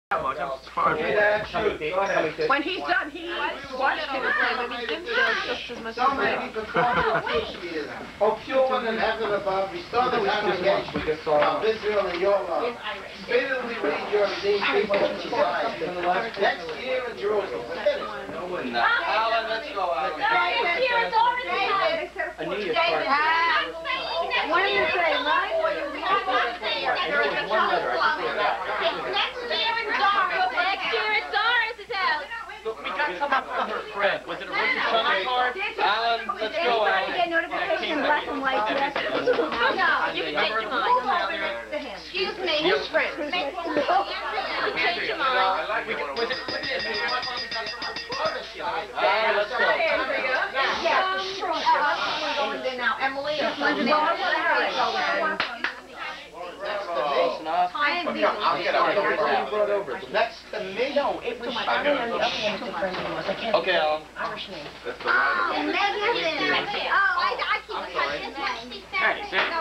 When he's done, he watched it and he didn't feel just as much as Oh, pure one in heaven above, restore the congregation of Israel and your love. Speedily lead your redeemed people to Zion. Next year in Jerusalem. Alan, let's go, Alan. Next year it's already I knew you started. What do you say, right? Next year it's Doris' house. Look, we got something from her friend. Was it a Richard Sunday card? Alan, let's go, Alan. Get notification black and white. No, you can take your mind. Excuse me. his friend. Change your mind. Was it? Let's go. Emily, I'll get over. Next to me? No, it was Charlie and the other one was different names. I can't Okay, Alan. Irish name.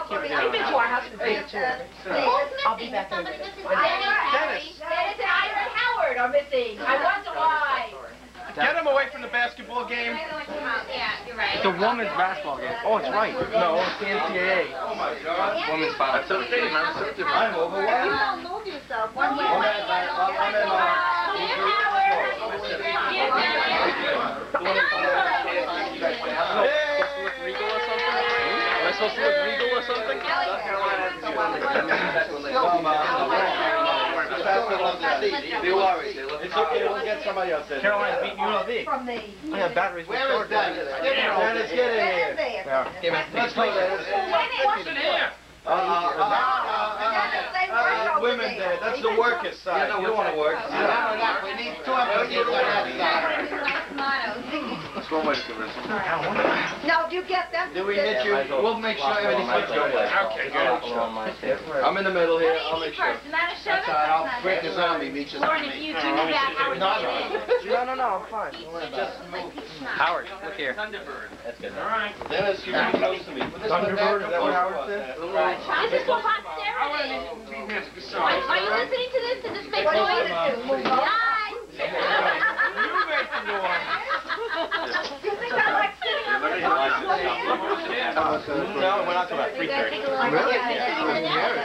You've been to our house with me too. I'll be back in a minute. Dennis and Ira and Howard are missing. I wonder why. Get him away from the basketball game. Yeah, you're right. The women's basketball game. Oh, it's right. No, it's the NCAA. Oh my God. Women's basketball. I'm overwhelmed. You don't know yourself. Am I supposed to look regal or something? It's okay, we'll get somebody else in. Caroline's beating UNLV. I have batteries. Where is Dennis? Dennis, get in here. Let's go, Dennis. What's in here? Women there, that's the workers' side. You don't want to work. We need two of you on that side. Let's go away from this. No, do you get them? Do we hit you? We'll make sure everything's good. Okay, good. I'm in the middle here, I'll make sure. That's That's all right, I'll break the zombie meet you. Lauren, if you do that, Howard, No, I'm fine. Just move. Howard, look here. Thunderbird. That's good. All right. Dennis, you can be close to me. Thunderbird, is that what Howard said? This is for posterity. Are you listening to this? Does this make noise? Guys! You make the noise. No, we're not till about 3:30.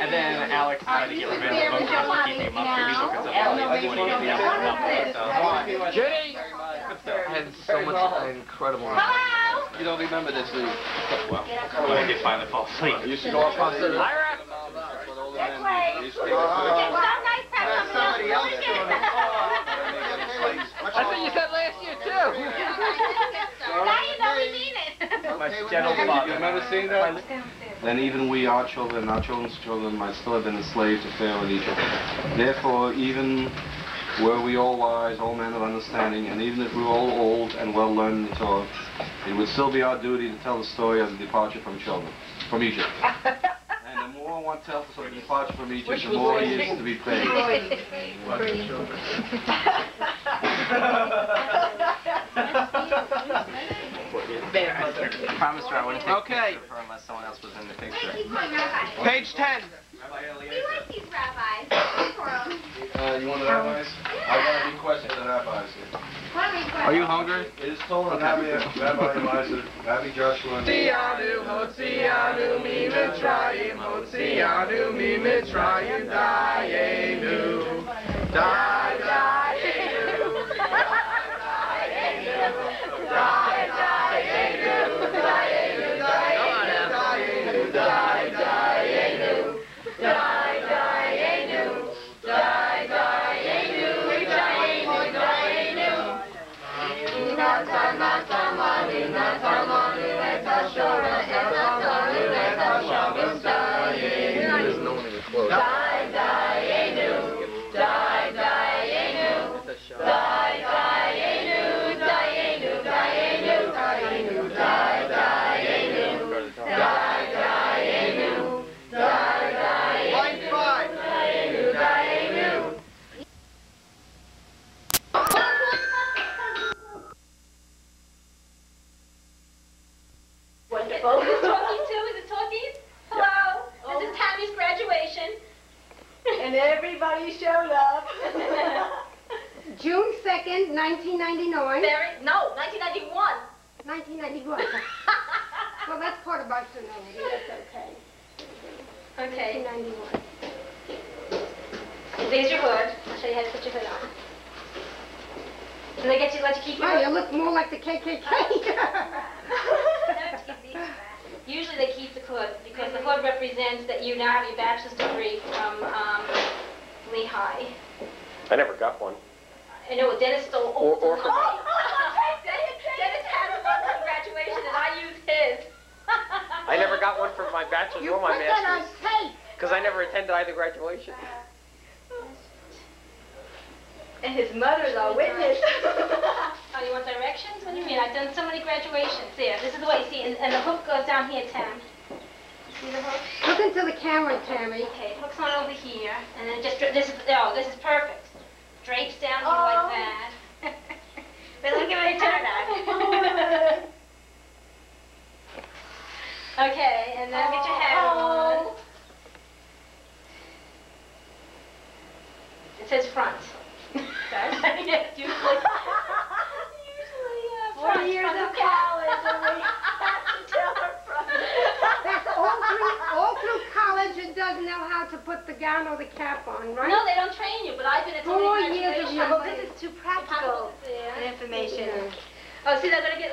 And then Alex tried to get revenge on us to keep him up for music because of Jenny! I had so much incredible. Hello! You don't remember this, do you? Well, when I did finally fall asleep. You used to go up on the... Lyra! This way. It's so nice to have somebody else doing it. I think you said last year too. Now you know we mean it. My gentle father. You remember seeing that? Then even we, our children, our children's children, might still have been enslaved to Pharaoh and Egypt. Therefore, even were we all wise, all men of understanding, and even if we were all old and well learned in the Torah, it would still be our duty to tell the story of the departure from Egypt. And the more one tells us of the departure from Egypt, the more he is to be praised. I promised her I wouldn't take a picture of her unless someone else was in the picture. Page 10. We like these rabbis. You want the rabbis? I got a request for the rabbis here. Are you hungry? It is told on Rabbi Eliezer, Rabbi Joshua, and Hotzianu mi Mitzrayim, Hotzianu mi Mitzrayim, Dayenu, Dayenu, Dayenu, Dayenu, Dayenu, Dayenu, Dayenu, 2nd, 1999. No, 1991. 1991. Well, that's part of our senility. That's okay. Okay. 1991. There's your hood. I'll show you how to put your hood on. And they let you keep your Oh, hood. you look more like the KKK. Usually they keep the hood because the hood represents that you now have your bachelor's degree from Lehigh. I never got one. I know, Dennis stole Or Dennis had one for graduation and I used his. I never got one for my bachelor's You or my put that on master's. tape. Because I never attended either graduation. And his mother's a witness. Oh, you want directions? What do you mean? I've done so many graduations. There, this is the way you see, and the hook goes down here, Tam. See the hook? Look into the camera, Tammy. Okay, it hooks on over here, and then this is perfect. Drapes down here like that. But look at my turn on. Okay, and then get your hat on. It says front. Yes, usually. 4 years of college, and we have to tell her front. That's all through college and doesn't know how to put the gown or the cap on, right? No, they don't train you, but I've been at so 4 many years of graduations. your This is too practical information. Oh, see, they're gonna get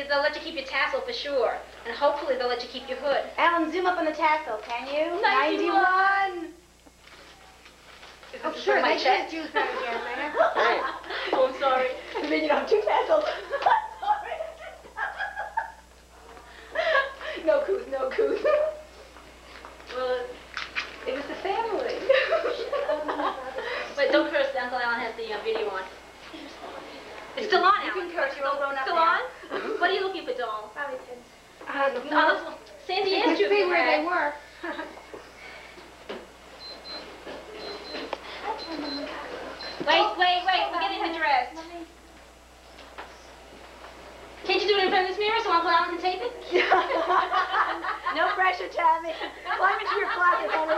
they'll let you keep your tassel for sure, and hopefully they'll let you keep your hood. Alan, zoom up on the tassel, can you? 91. Oh, sure, they can't use that again, man. Oh, I'm sorry. And then you don't have two tassels. No coos, no coos. Well, it was the family. Wait, don't curse. Uncle Alan has the video on. It's still on, Alan. You can curse. You're all grown up Still now. on? What are you looking for, doll? Probably kids. No, Sandy You asked can you. see where they were. Wait, we're getting the dress. Can't you do it in front of this mirror so Uncle Alan can tape it? No pressure, Tammy. Climb into your closet, honey.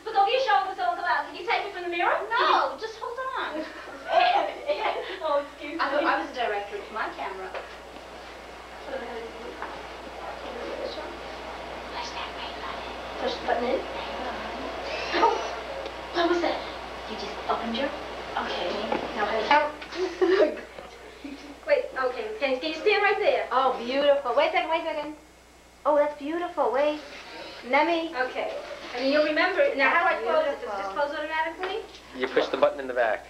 Look over your shoulder so Uncle Alan. Can you tape it from the mirror? No, just hold on. Oh, excuse me. I thought I was a director with my camera. Push that right button. Push the button in. Oh, what was that? You just opened your... Okay. Now help. Wait, okay. Can you stand right there? Oh, beautiful. Wait a second. Oh, that's beautiful. Wait. Nemi. Okay. And you'll remember... Now, how do I close it? Does it just close automatically? You push the button in the back.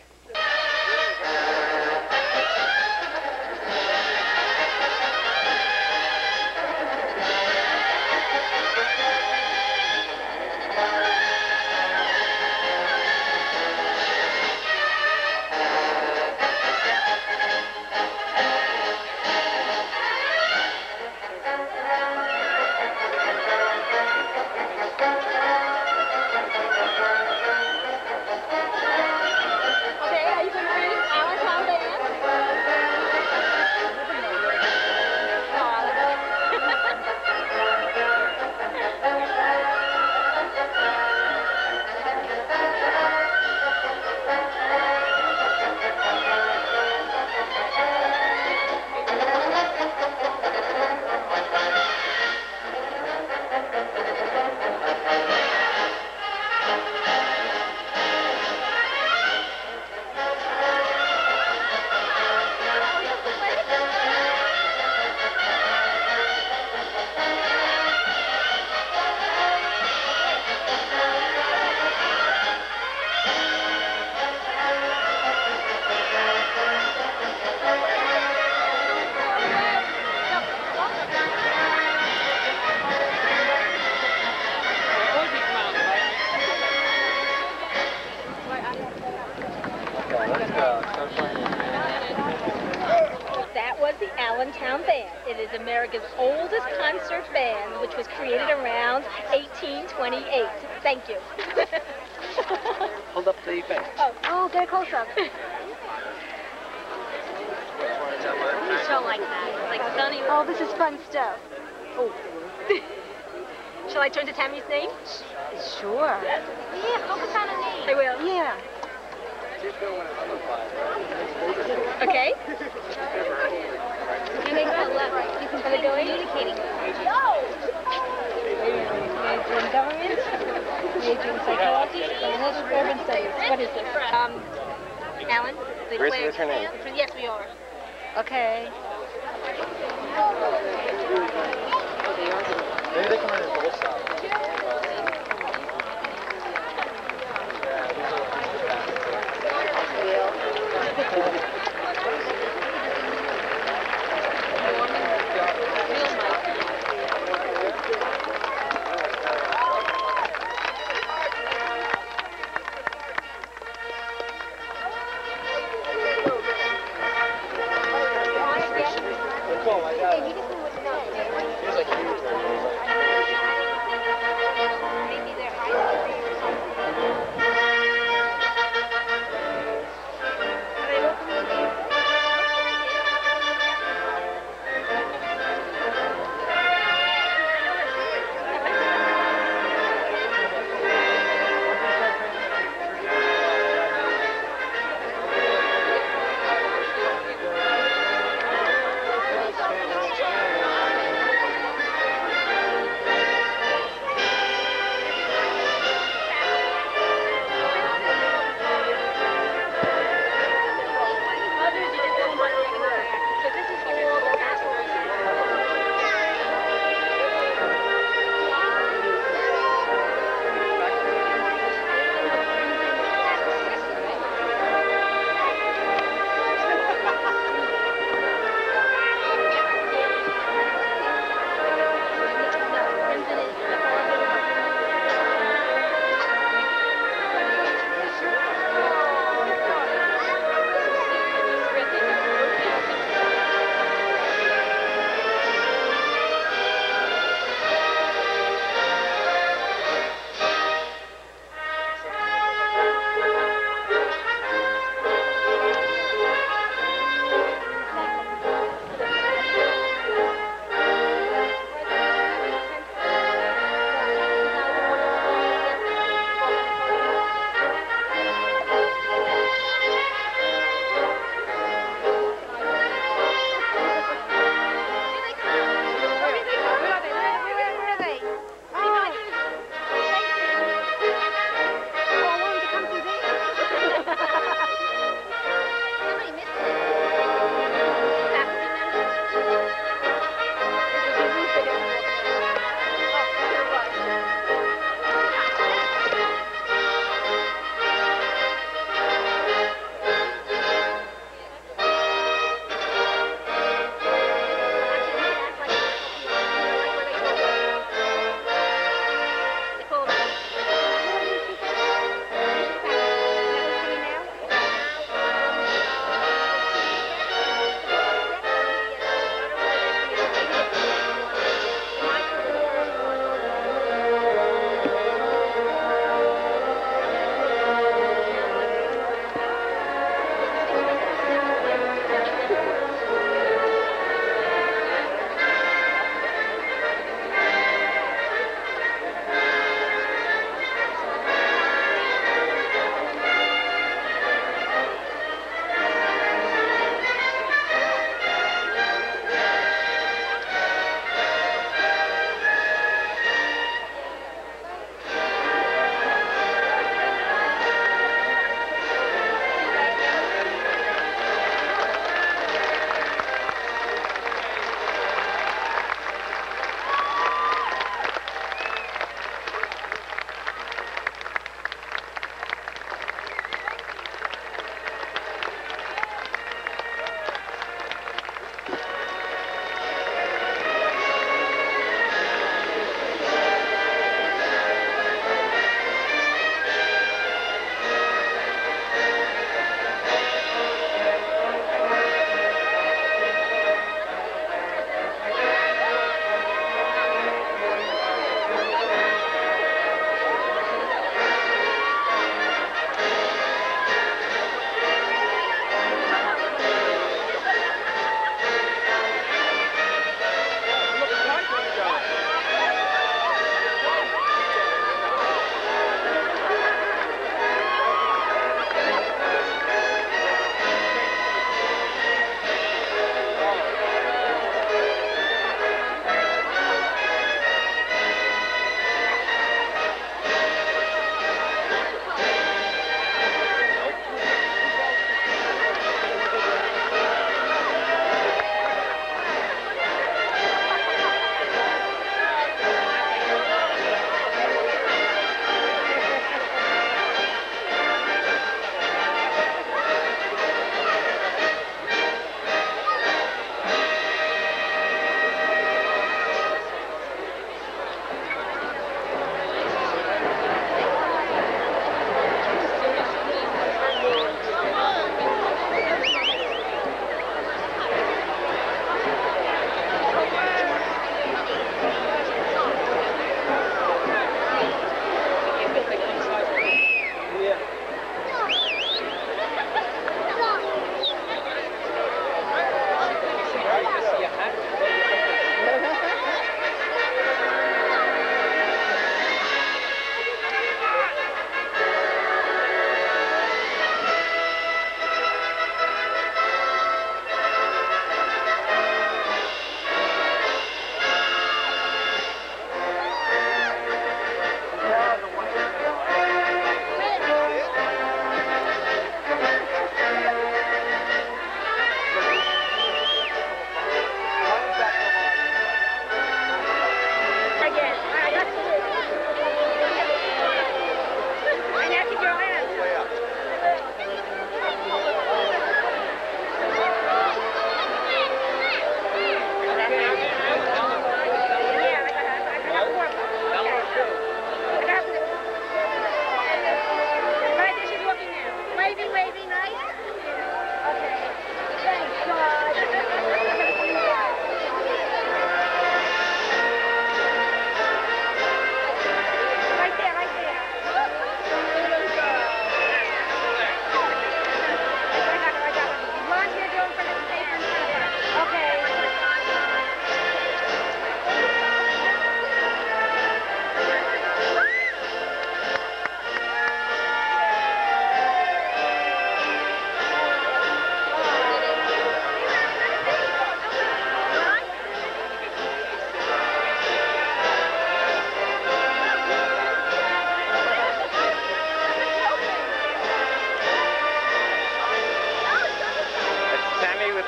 That was the Allentown Band. It is America's oldest concert band, which was created around 1828. Thank you. Hold up the thing. Oh, get a close-up. Show like that. Like sunny. Oh, this is fun stuff. Oh. Shall I turn to Tammy's name? Sure. Yeah, focus on a name. I will. Yeah. Okay. And they go left. You can go communicating. Major in government, major in psychology, English, urban studies. What is this? Alan? Where's her name? Yes, we are. Okay. Maybe they come in both sides. Oh my God. He's like huge.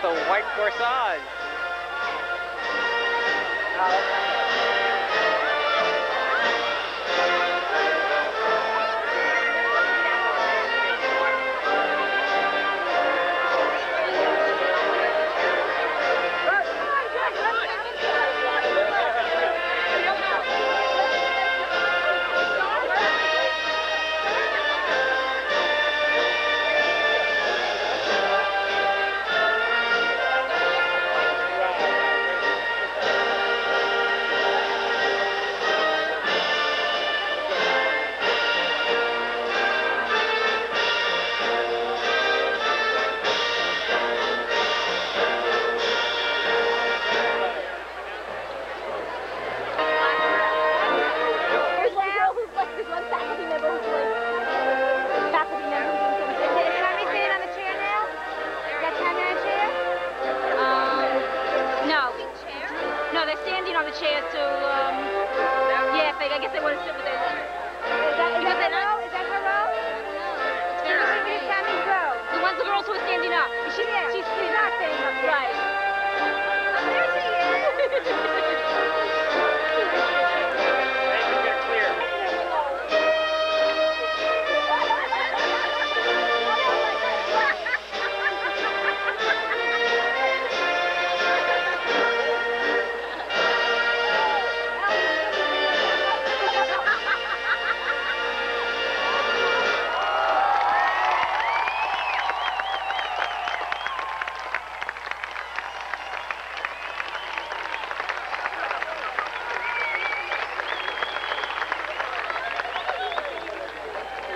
a white corsage.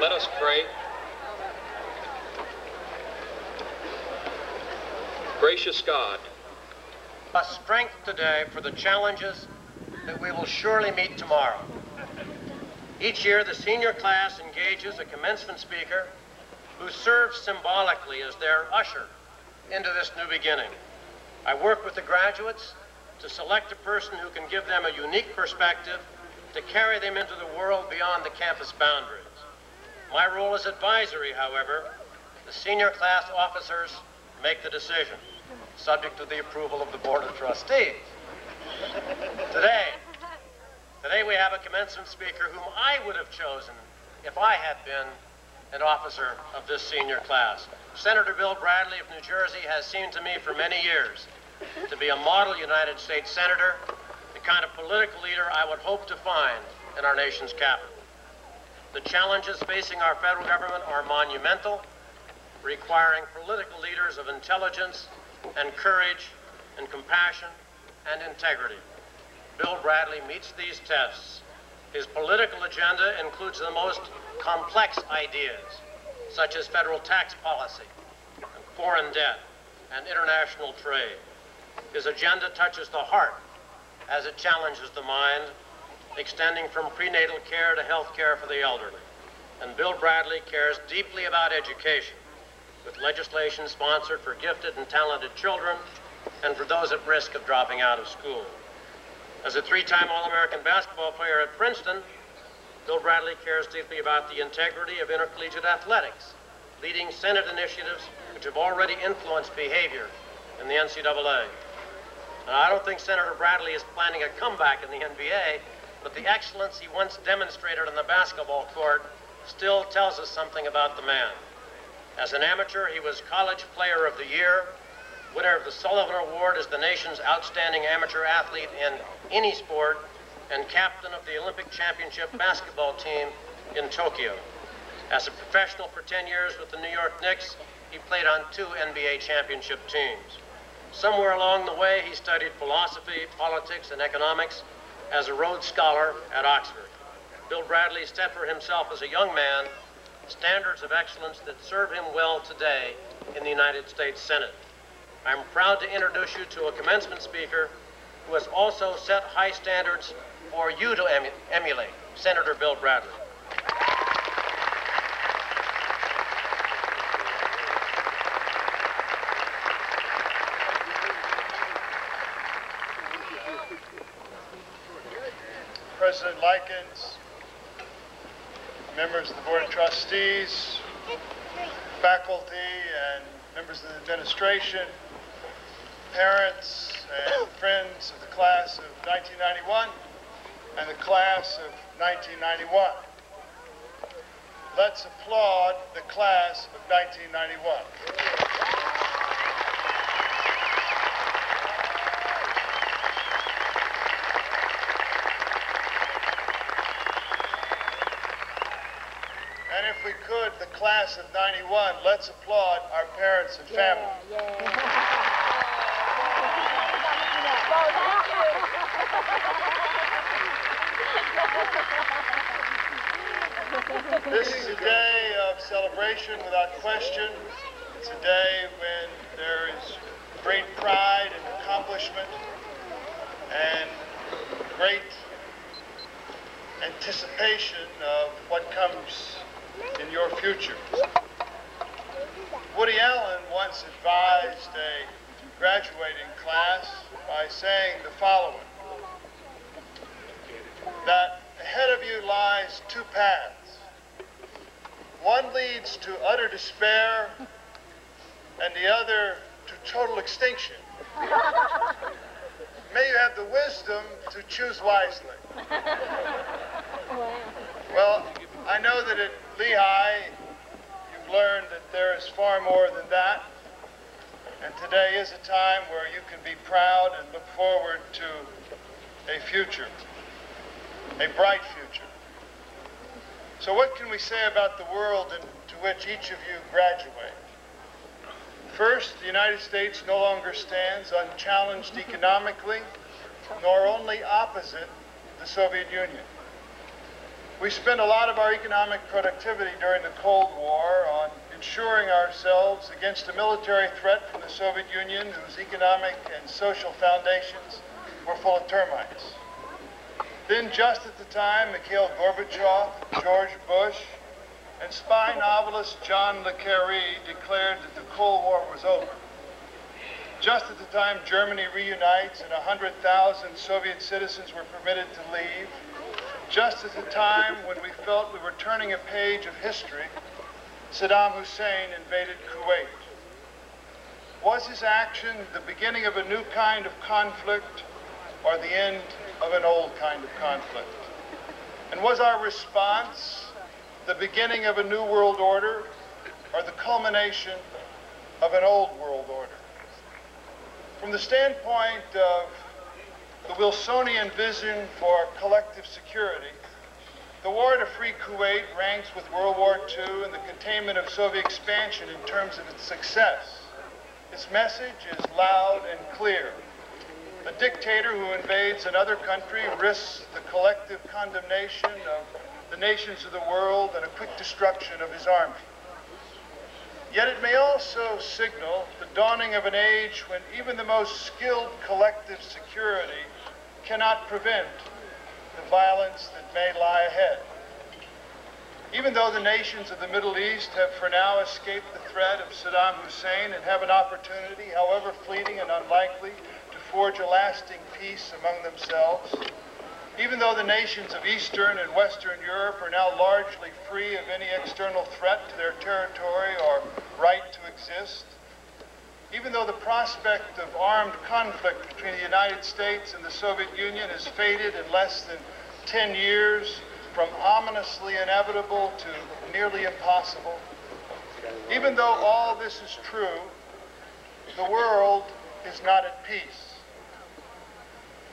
Let us pray. Gracious God, a strength today for the challenges that we will surely meet tomorrow. Each year, the senior class engages a commencement speaker who serves symbolically as their usher into this new beginning. I work with the graduates to select a person who can give them a unique perspective to carry them into the world beyond the campus boundaries. My role is advisory, however. The senior class officers make the decision, subject to the approval of the Board of Trustees. Today we have a commencement speaker whom I would have chosen if I had been an officer of this senior class. Senator Bill Bradley of New Jersey has seemed to me for many years to be a model United States senator, the kind of political leader I would hope to find in our nation's capital. The challenges facing our federal government are monumental, requiring political leaders of intelligence and courage and compassion and integrity. Bill Bradley meets these tests. His political agenda includes the most complex ideas, such as federal tax policy, and foreign debt, and international trade. His agenda touches the heart as it challenges the mind, extending from prenatal care to health care for the elderly. And Bill Bradley cares deeply about education, with legislation sponsored for gifted and talented children and for those at risk of dropping out of school. As a three-time All-American basketball player at Princeton, Bill Bradley cares deeply about the integrity of intercollegiate athletics, leading Senate initiatives which have already influenced behavior in the NCAA. And I don't think Senator Bradley is planning a comeback in the NBA, but the excellence he once demonstrated on the basketball court still tells us something about the man. As an amateur, he was College Player of the Year, winner of the Sullivan Award as the nation's outstanding amateur athlete in any sport, and captain of the Olympic Championship basketball team in Tokyo. As a professional for 10 years with the New York Knicks, he played on 2 NBA championship teams. Somewhere along the way, he studied philosophy, politics, and economics as a Rhodes Scholar at Oxford. Bill Bradley set for himself as a young man standards of excellence that serve him well today in the United States Senate. I'm proud to introduce you to a commencement speaker who has also set high standards for you to emulate, Senator Bill Bradley. President Likens, members of the Board of Trustees, faculty, and members of the administration, parents and friends of the class of 1991 and the class of 1991. Let's applaud the class of 1991. And if we could, the class of 91, let's applaud our parents and family. This is a day of celebration without question. It's a day when there is great pride and accomplishment and great anticipation of what comes in your future. Woody Allen once advised a graduating class by saying the following, that ahead of you lies two paths. One leads to utter despair and the other to total extinction. May you have the wisdom to choose wisely. Well, I know that at Lehigh you've learned that there is far more than that. And today is a time where you can be proud and look forward to a future, a bright future. So what can we say about the world into which each of you graduate? First, the United States no longer stands unchallenged economically, nor only opposite the Soviet Union. We spent a lot of our economic productivity during the Cold War on ensuring ourselves against a military threat from the Soviet Union whose economic and social foundations were full of termites. Then, just at the time, Mikhail Gorbachev, George Bush, and spy novelist John le Carré declared that the Cold War was over. Just at the time Germany reunites and 100,000 Soviet citizens were permitted to leave, just at the time when we felt we were turning a page of history, Saddam Hussein invaded Kuwait. Was his action the beginning of a new kind of conflict or the end of an old kind of conflict? And was our response the beginning of a new world order or the culmination of an old world order? From the standpoint of the Wilsonian vision for collective security, the war to free Kuwait ranks with World War II and the containment of Soviet expansion in terms of its success. Its message is loud and clear. A dictator who invades another country risks the collective condemnation of the nations of the world and a quick destruction of his army. Yet it may also signal the dawning of an age when even the most skilled collective security cannot prevent the violence that may lie ahead. Even though the nations of the Middle East have for now escaped the threat of Saddam Hussein and have an opportunity, however fleeting and unlikely, to forge a lasting peace among themselves, even though the nations of Eastern and Western Europe are now largely free of any external threat to their territory or right to exist, even though the prospect of armed conflict between the United States and the Soviet Union has faded in less than 10 years from ominously inevitable to nearly impossible, even though all this is true, the world is not at peace.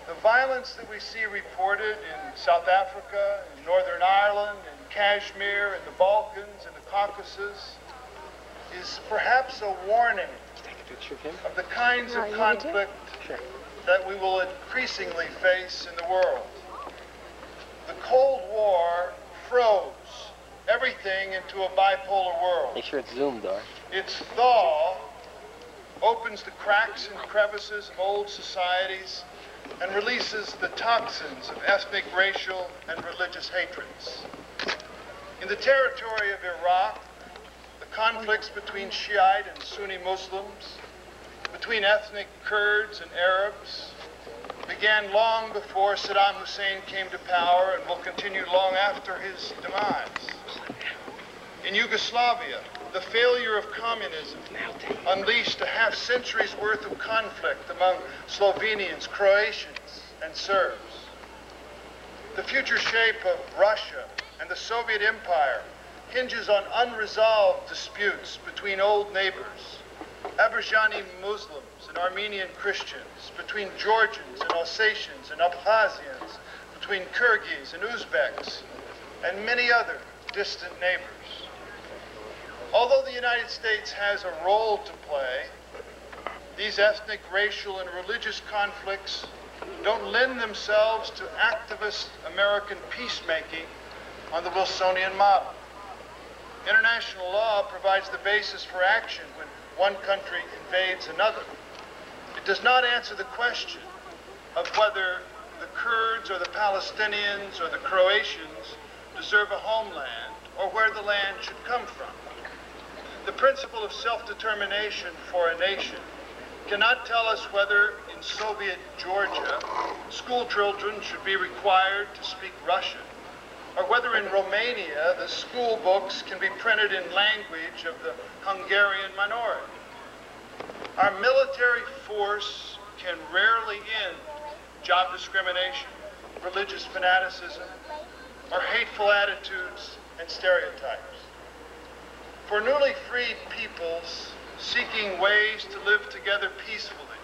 The violence that we see reported in South Africa, in Northern Ireland, in Kashmir, in the Balkans, in the Caucasus, is perhaps a warning of the kinds of conflict that we will increasingly face in the world. The Cold War froze everything into a bipolar world. Make sure it's zoomed, though. Its thaw opens the cracks and crevices of old societies and releases the toxins of ethnic, racial, and religious hatreds. In the territory of Iraq, the conflicts between Shiite and Sunni Muslims, between ethnic Kurds and Arabs, began long before Saddam Hussein came to power and will continue long after his demise. In Yugoslavia, The failure of communism unleashed a half-century's worth of conflict among Slovenians, Croatians, and Serbs. The future shape of Russia and the Soviet Empire hinges on unresolved disputes between old neighbors, Azerbaijani Muslims and Armenian Christians, between Georgians and Alsatians and Abkhazians, between Kyrgyz and Uzbeks, and many other distant neighbors. Although the United States has a role to play, these ethnic, racial, and religious conflicts don't lend themselves to activist American peacemaking on the Wilsonian model. International law provides the basis for action when one country invades another. It does not answer the question of whether the Kurds or the Palestinians or the Croatians deserve a homeland or where the land should come from. The principle of self-determination for a nation cannot tell us whether in Soviet Georgia school children should be required to speak Russian, or whether in Romania the school books can be printed in language of the Hungarian minority. Our military force can rarely end job discrimination, religious fanaticism, or hateful attitudes and stereotypes. For newly freed peoples seeking ways to live together peacefully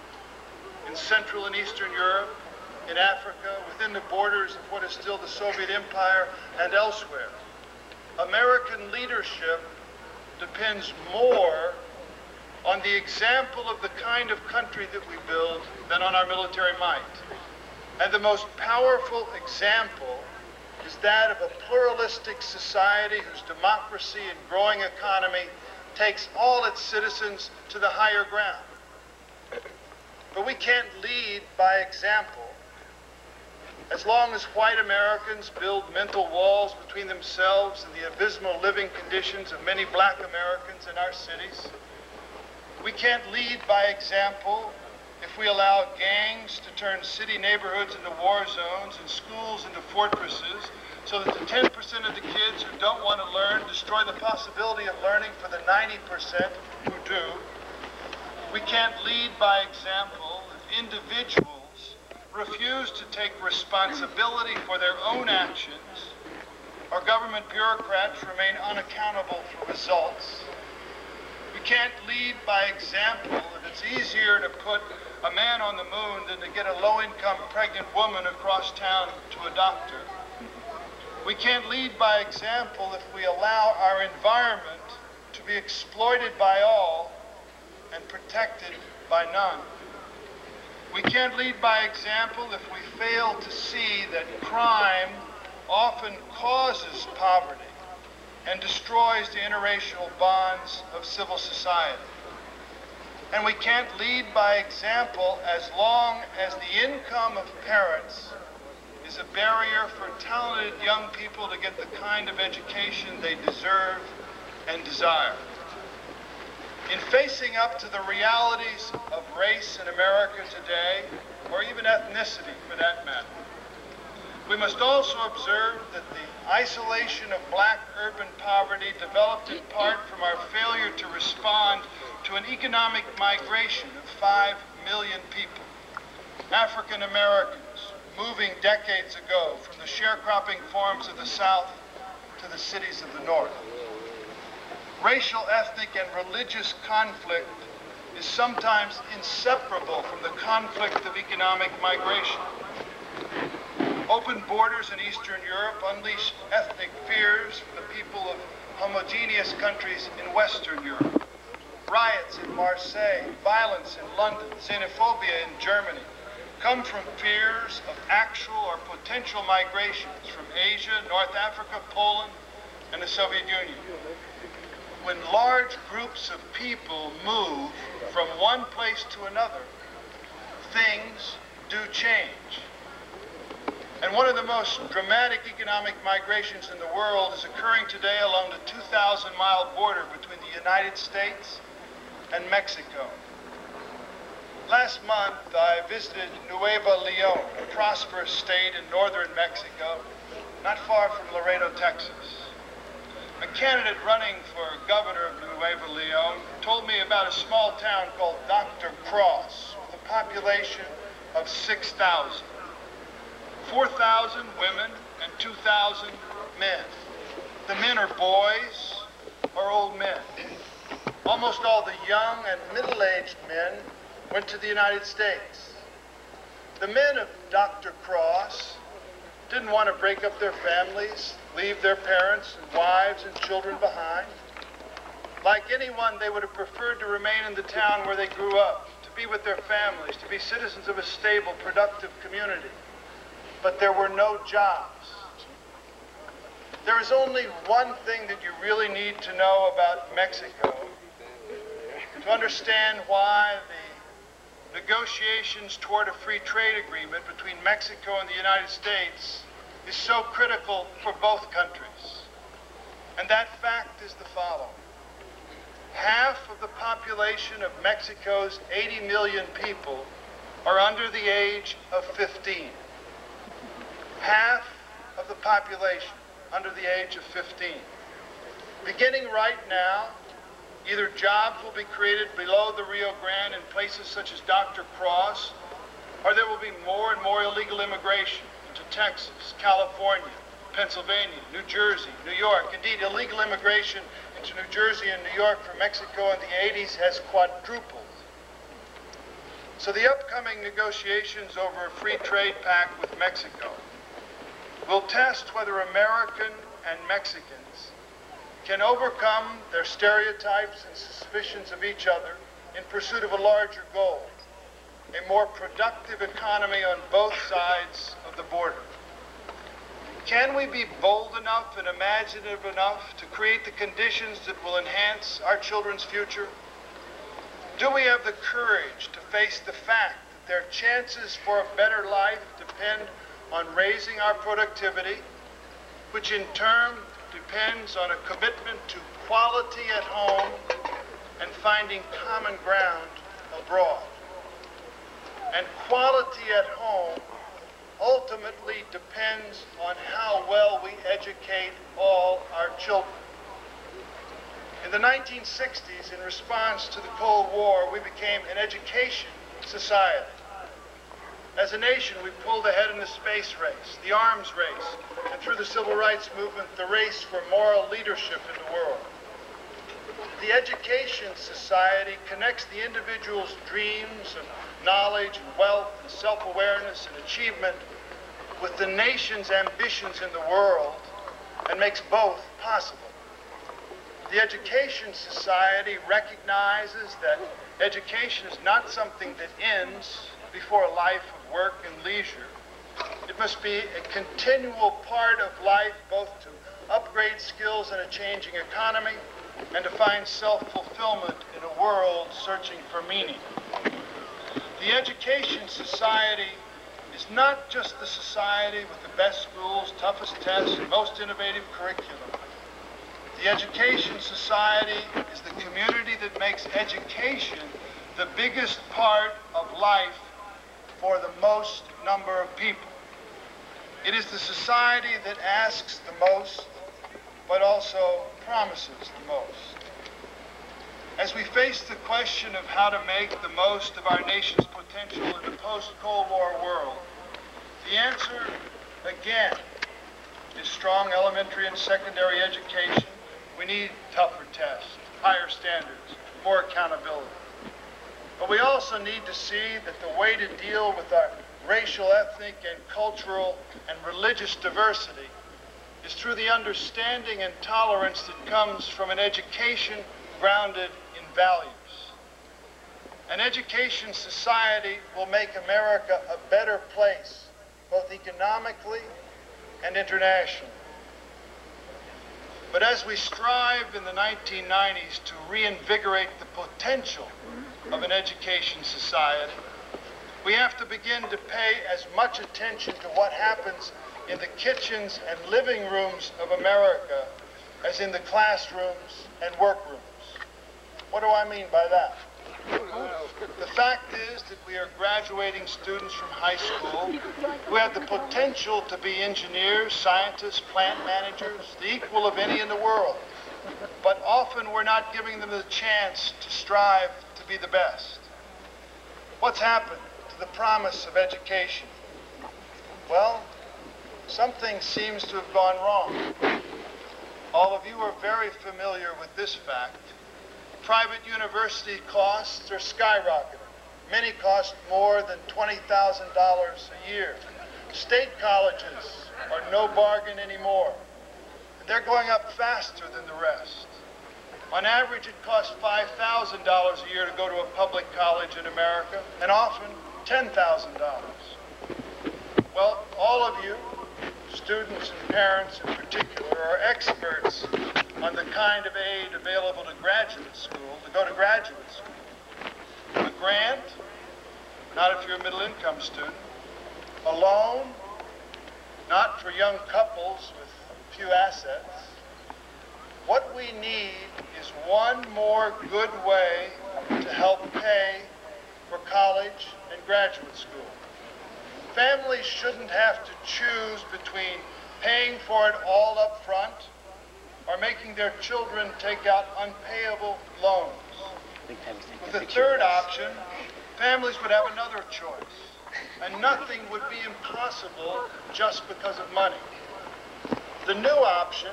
in Central and Eastern Europe, in Africa, within the borders of what is still the Soviet Empire, and elsewhere, American leadership depends more on the example of the kind of country that we build than on our military might. And the most powerful example is that of a pluralistic society whose democracy and growing economy takes all its citizens to the higher ground. But we can't lead by example as long as white Americans build mental walls between themselves and the abysmal living conditions of many black Americans in our cities. We can't lead by example if we allow gangs to turn city neighborhoods into war zones and schools into fortresses, so that the 10% of the kids who don't want to learn destroy the possibility of learning for the 90% who do. We can't lead by example if individuals refuse to take responsibility for their own actions, or government bureaucrats remain unaccountable for results. We can't lead by example if it's easier to put a man on the moon than to get a low-income pregnant woman across town to a doctor. We can't lead by example if we allow our environment to be exploited by all and protected by none. We can't lead by example if we fail to see that crime often causes poverty and destroys the interracial bonds of civil society. And we can't lead by example as long as the income of parents is a barrier for talented young people to get the kind of education they deserve and desire. In facing up to the realities of race in America today, or even ethnicity for that matter, we must also observe that the isolation of black urban poverty developed in part from our failure to respond to an economic migration of 5 million people, African Americans, moving decades ago from the sharecropping farms of the South to the cities of the North. Racial, ethnic, and religious conflict is sometimes inseparable from the conflict of economic migration. Open borders in Eastern Europe unleash ethnic fears for the people of homogeneous countries in Western Europe. Riots in Marseille, violence in London, xenophobia in Germany come from fears of actual or potential migrations from Asia, North Africa, Poland, and the Soviet Union. When large groups of people move from one place to another, things do change. And one of the most dramatic economic migrations in the world is occurring today along the 2,000-mile border between the United States and Mexico. Last month, I visited Nuevo Leon, a prosperous state in northern Mexico, not far from Laredo, Texas. a candidate running for governor of Nuevo Leon told me about a small town called Dr. Cross with a population of 6,000. 4,000 women and 2,000 men. The men are boys or old men. Almost all the young and middle-aged men went to the United States. The men of Dr. Cross didn't want to break up their families, leave their parents and wives and children behind. Like anyone, they would have preferred to remain in the town where they grew up, to be with their families, to be citizens of a stable, productive community. But there were no jobs. There is only one thing that you really need to know about Mexico to understand why the negotiations toward a free trade agreement between Mexico and the United States is so critical for both countries. And that fact is the following. Half of the population of Mexico's 80 million people are under the age of 15. Half of the population under the age of 15. Beginning right now, either jobs will be created below the Rio Grande in places such as Dr. Cross, or there will be more and more illegal immigration into Texas, California, Pennsylvania, New Jersey, New York. Indeed, illegal immigration into New Jersey and New York from Mexico in the 80s has quadrupled. So the upcoming negotiations over a free trade pact with Mexico will test whether American and Mexicans can overcome their stereotypes and suspicions of each other in pursuit of a larger goal, a more productive economy on both sides of the border. Can we be bold enough and imaginative enough to create the conditions that will enhance our children's future? Do we have the courage to face the fact that their chances for a better life depend on raising our productivity, which in turn depends on a commitment to quality at home and finding common ground abroad? And quality at home ultimately depends on how well we educate all our children. In the 1960s, in response to the Cold War, we became an education society. As a nation, we pulled ahead in the space race, the arms race, and through the civil rights movement, the race for moral leadership in the world. The education society connects the individual's dreams of knowledge and wealth and self-awareness and achievement with the nation's ambitions in the world and makes both possible. The education society recognizes that education is not something that ends before a life of work and leisure. It must be a continual part of life, both to upgrade skills in a changing economy and to find self-fulfillment in a world searching for meaning. The education society is not just the society with the best schools, toughest tests, and most innovative curriculum. The education society is the community that makes education the biggest part of life for the most number of people. It is the society that asks the most, but also promises the most. As we face the question of how to make the most of our nation's potential in the post-Cold War world, the answer, again, is strong elementary and secondary education. We need tougher tests, higher standards, more accountability. But we also need to see that the way to deal with our racial, ethnic, and cultural and religious diversity is through the understanding and tolerance that comes from an education grounded in values. An education society will make America a better place, both economically and internationally. But as we strive in the 1990s to reinvigorate the potential of an education society, we have to begin to pay as much attention to what happens in the kitchens and living rooms of America as in the classrooms and workrooms. What do I mean by that? The fact is that we are graduating students from high school who have the potential to be engineers, scientists, plant managers, the equal of any in the world. but often we're not giving them the chance to strive to be the best. What's happened to the promise of education? Well, something seems to have gone wrong. All of you are very familiar with this fact. Private university costs are skyrocketing. Many cost more than $20,000 a year. State colleges are no bargain anymore. They're going up faster than the rest. On average, it costs $5,000 a year to go to a public college in America, and often $10,000. Well, all of you, students and parents in particular, are experts on the kind of aid available to graduate school, to go to graduate school. A grant, not if you're a middle-income student. A loan, not for young couples with few assets. What we need is one more good way to help pay for college and graduate school. Families shouldn't have to choose between paying for it all up front or making their children take out unpayable loans. With the third option, families would have another choice, and nothing would be impossible just because of money. The new option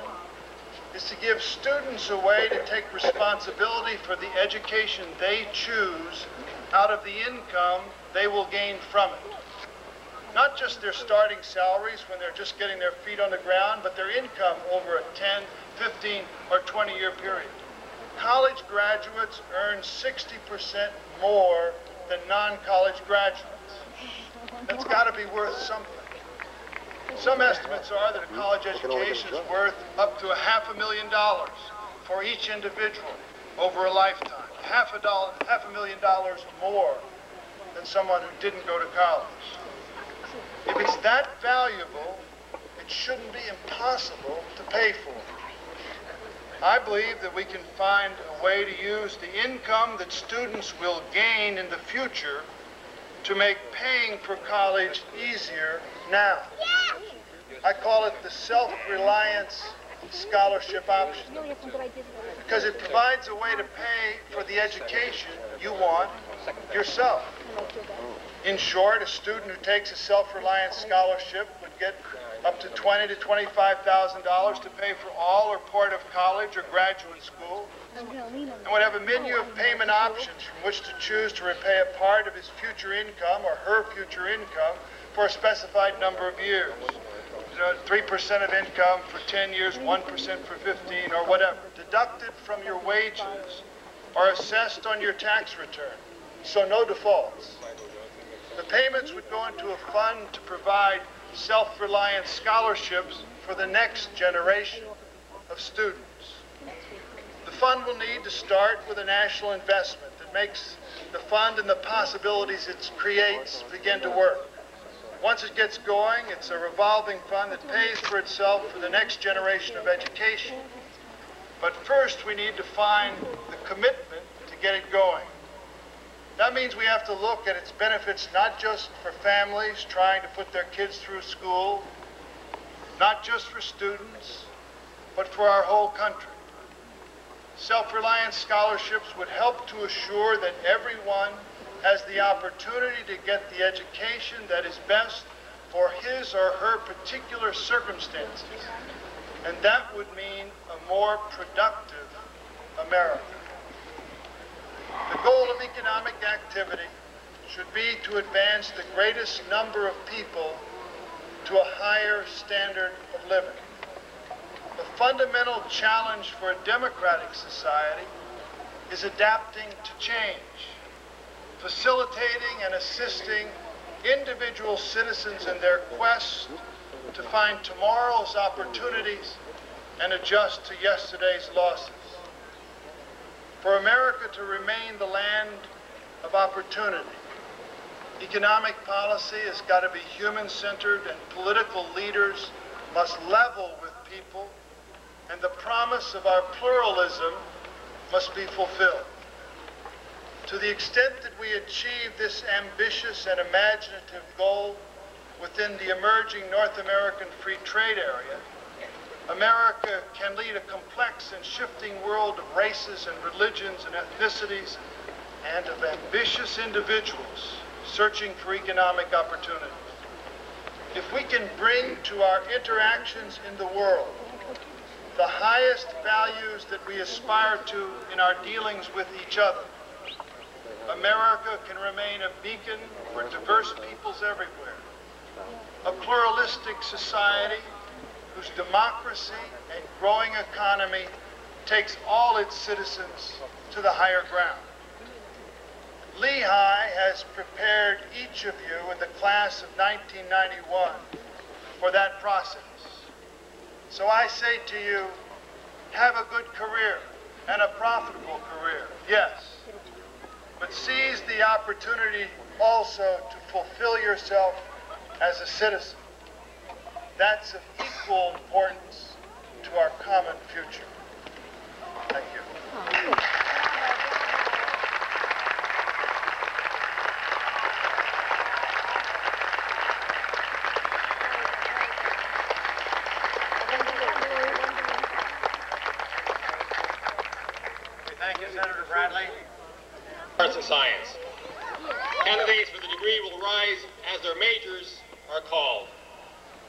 is to give students a way to take responsibility for the education they choose out of the income they will gain from it. Not just their starting salaries when they're just getting their feet on the ground, but their income over a 10, 15, or 20-year period. College graduates earn 60% more than non-college graduates. That's got to be worth something. Some estimates are that a college education is worth up to $500,000 for each individual over a lifetime. $500,000 more than someone who didn't go to college. If it's that valuable, it shouldn't be impossible to pay for. I believe that we can find a way to use the income that students will gain in the future to make paying for college easier now. I call it the self-reliance scholarship option, because it provides a way to pay for the education you want yourself. In short, a student who takes a self-reliance scholarship would get up to $20,000 to $25,000 to pay for all or part of college or graduate school, and would have a menu of payment options from which to choose to repay a part of his future income or her future income for a specified number of years. 3% of income for 10 years, 1% for 15, or whatever, deducted from your wages or assessed on your tax return, so no defaults. The payments would go into a fund to provide self-reliance scholarships for the next generation of students. The fund will need to start with a national investment that makes the fund and the possibilities it creates begin to work. Once it gets going, it's a revolving fund that pays for itself for the next generation of education. But first, we need to find the commitment to get it going. That means we have to look at its benefits not just for families trying to put their kids through school, not just for students, but for our whole country. Self-reliance scholarships would help to assure that everyone has the opportunity to get the education that is best for his or her particular circumstances. And that would mean a more productive America. The goal of economic activity should be to advance the greatest number of people to a higher standard of living. The fundamental challenge for a democratic society is adapting to change, facilitating and assisting individual citizens in their quest to find tomorrow's opportunities and adjust to yesterday's losses. For America to remain the land of opportunity, economic policy has got to be human-centered, and political leaders must level with people, and the promise of our pluralism must be fulfilled. To the extent that we achieve this ambitious and imaginative goal within the emerging North American free trade area, America can lead a complex and shifting world of races and religions and ethnicities and of ambitious individuals searching for economic opportunity. If we can bring to our interactions in the world the highest values that we aspire to in our dealings with each other, America can remain a beacon for diverse peoples everywhere, a pluralistic society whose democracy and growing economy takes all its citizens to the higher ground. Lehigh has prepared each of you in the class of 1991 for that process. So I say to you, have a good career and a profitable career, yes, but seize the opportunity also to fulfill yourself as a citizen. That's of equal importance to our common future. Thank you. Thank you, Senator Bradley. Arts and Science. Candidates for the degree will rise as their majors are called.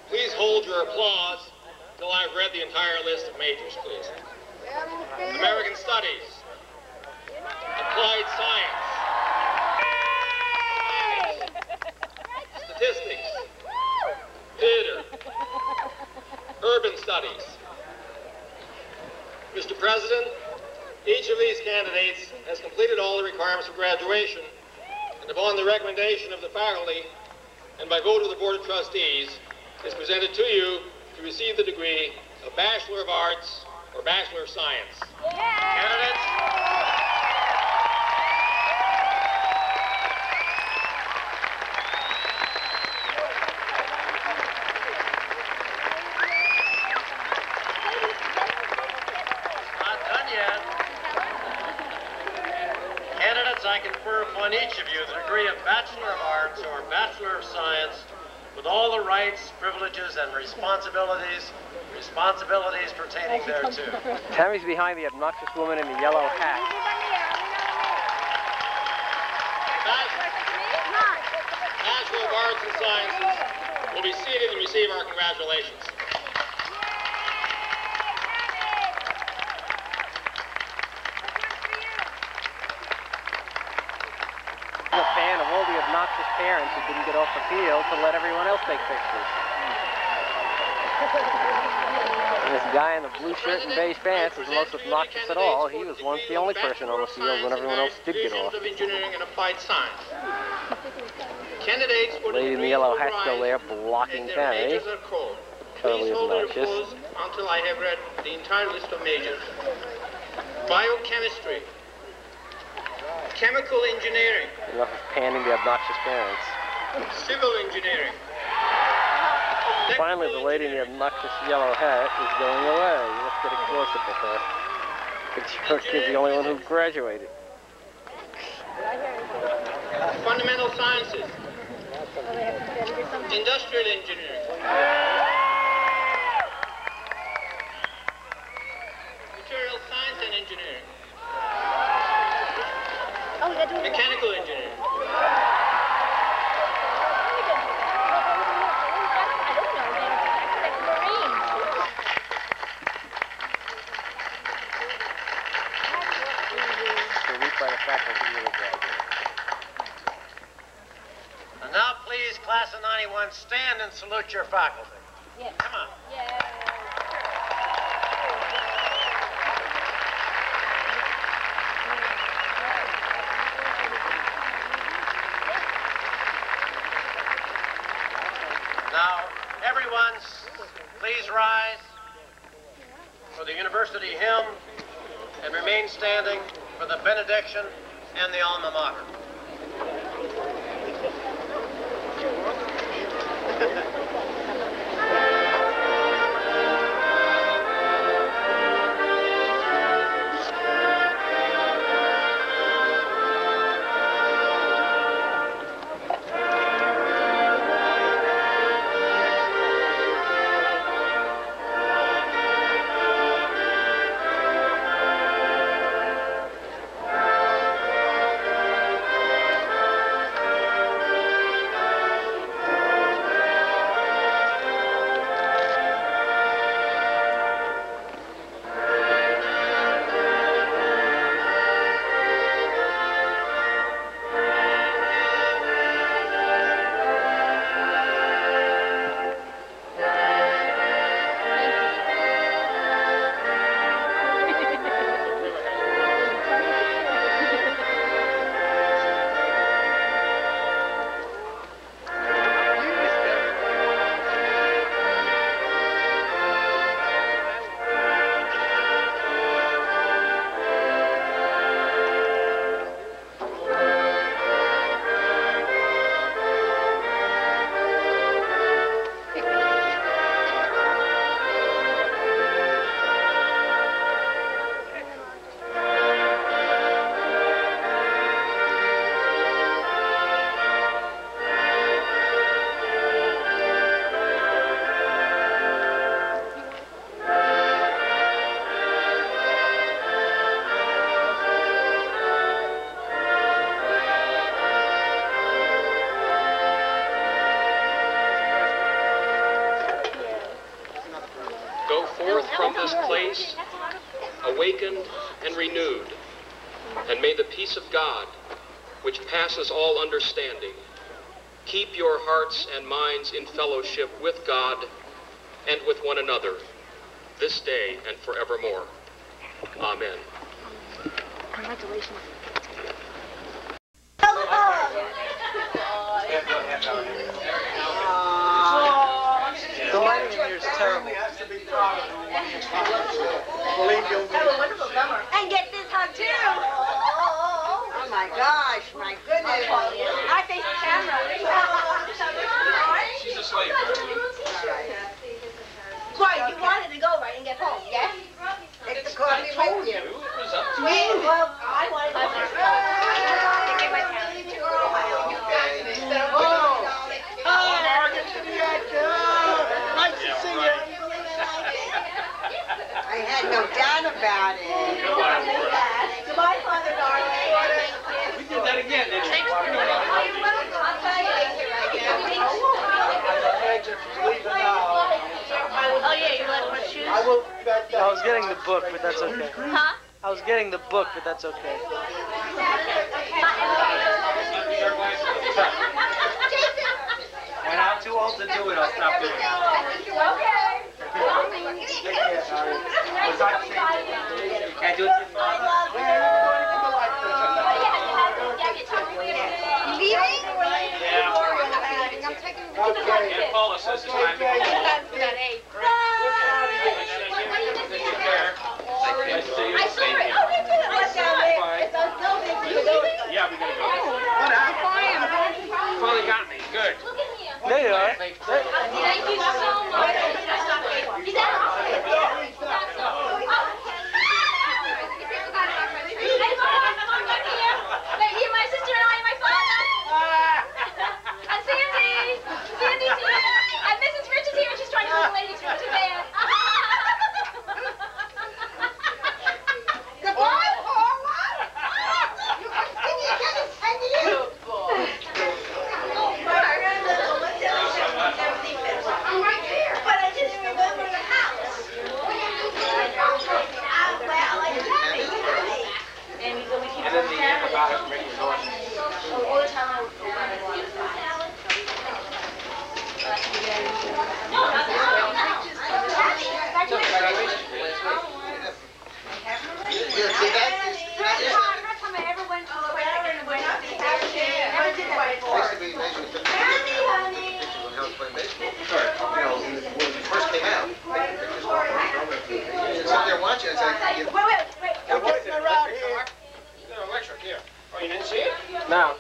Please hold your applause till I've read the entire list of majors, please. American Studies, Applied Science, Statistics, Theater, Urban Studies. Mr. President, each of these candidates has completed all the requirements for graduation, and upon the recommendation of the faculty and by vote of the Board of Trustees, is presented to you to receive the degree of Bachelor of Arts or Bachelor of Science. Candidates? Not done yet. Candidates, I confer upon each of you the degree of Bachelor of Arts or Bachelor of Science with all the rights, privileges, and responsibilities pertaining thereto. Tammy's behind the obnoxious woman in the yellow hat. Bachelor of Arts and Sciences will be seated and receive our congratulations. I'm a fan of all the obnoxious parents who didn't get off the field to let everyone else take pictures. And this guy in the blue shirt and beige pants is the most obnoxious at all. He was once the only person on the field when everyone else did get off. Of Engineering and Applied Science. Candidates for the Lady in the yellow hat still there blocking Tammy. Totally obnoxious. Until I have read the entire list of majors. Biochemistry. Chemical engineering. Enough of panning the obnoxious parents. Civil engineering. Finally, the lady in the obnoxious yellow hat is going away. Let's get a close-up of her. But her kid's the only one who graduated. Fundamental sciences. Industrial engineering. Material science and engineering. Mechanical engineering. And now please, class of 91, stand and salute your faculty. Yes. Come on. Yes. Now, everyone, please rise for the university hymn and remain standing for the benediction and the alma mater. Christ, awakened and renewed. And may the peace of God, which passes all understanding, keep your hearts and minds in fellowship with God and with one another, this day and forevermore. Amen. Congratulations. The lighting in here is terrible. Have a wonderful summer. And get this hug too. Oh my gosh, my goodness. I face the camera. She's asleep. Why, you wanted to go right and get home, yes? Take the coffee with you. Well, I wanted to get my Nice to see you. I had no doubt about it. Goodbye, Father darling. We did that again, didn't we? Oh yeah, you like my shoes? I was getting the book, but that's okay. Huh? I was getting the book, but that's okay. When I'm too old to do it, I'll stop doing it. Okay. Can I do it to Mama? Leaving? Yeah. I'm taking And Paula says it's time to go. I saw it. Oh, they did it. Let's go. It's a building. Yeah, we gotta go. Finally got me. Good. There you are. Thank you so much. He's out. Hey, my sister and I and my father. And Sandy. Sandy's here. And Mrs. Rich is here. She's trying to put the ladies' room to bed. Goodbye, Paula. You continue to send you. I'm right here. But I didn't remember the house. Well, like Tammy. And we keep And then the antibiotic ready to go. all the time. First time I ever went to the wedding and went to the never did that before. First came out. It's up there watching. It's like, Wait. You're getting around here. Electric here. Oh, you didn't see it? Now.